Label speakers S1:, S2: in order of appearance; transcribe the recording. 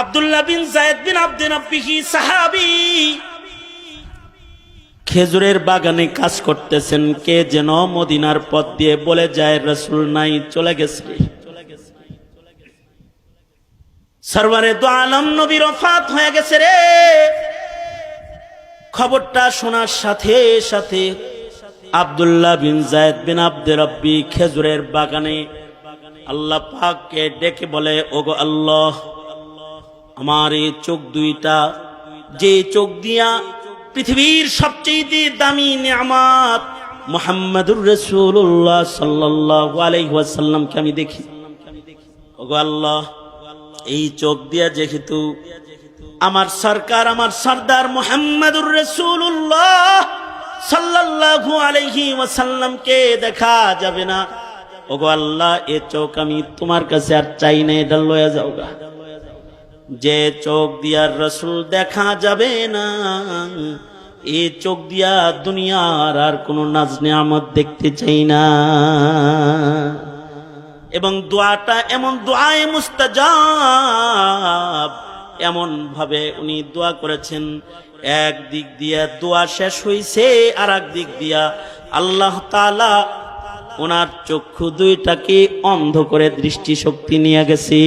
S1: আব্দুল্লাহ বিন যায়েদ বিন আব্দে রাব্বিহি সাহাবী খেজুরের বাগানে কাজ করতেছেন। কে যেন মদিনার পথ দিয়ে বলে যায়, রাসূল নাই, চলে গেছে। সরওয়ারে দু আলম নবীর ওফাত হয়ে গেছে রে। খবরটা শোনার সাথে সাথে আব্দুল্লাহ বিন যায়েদ বিন আব্দে রাব্বি খেজুরের বাগানে আল্লাহ পাককে ডেকে বলে, ওগো আল্লাহ, আমার এই চোখ দুইটা, যে চোখ দিয়া পৃথিবীর সবচেয়ে দামি নিয়ামত মুহাম্মাদুর রাসূলুল্লাহ সাল্লাল্লাহু আলাইহি ওয়াসাল্লামকে আমি দেখি, ওগো আল্লাহ, এই চোখ দিয়া যেহেতু আমার সরকার, আমার সরদার মুহাম্মাদুর রাসূলুল্লাহ সাল্লাল্লাহু আলাইহি ওয়াসাল্লামকে দেখা যাবে না, ওগো আল্লাহ, এ চোখ আমি তোমার কাছে আর চাই না, এটা লয়ে যাও গা। যে চোখ দিয়া রাসূল দেখা যাবে না, এই চোখ দিয়া দুনিয়ার আর কোন নাজ নিয়ামত দেখতে চাই না। এবং দোয়াটা এমন দোয়ায়ে মুস্তাজাব, এমন ভাবে উনি দোয়া করেছেন, এক দিক দিয়া দোয়া শেষ হইছে, আর এক দিক দিয়া আল্লাহ তাআলা ওনার চক্ষু দুইটাকে অন্ধ করে দৃষ্টিশক্তি নিয়ে গেছে।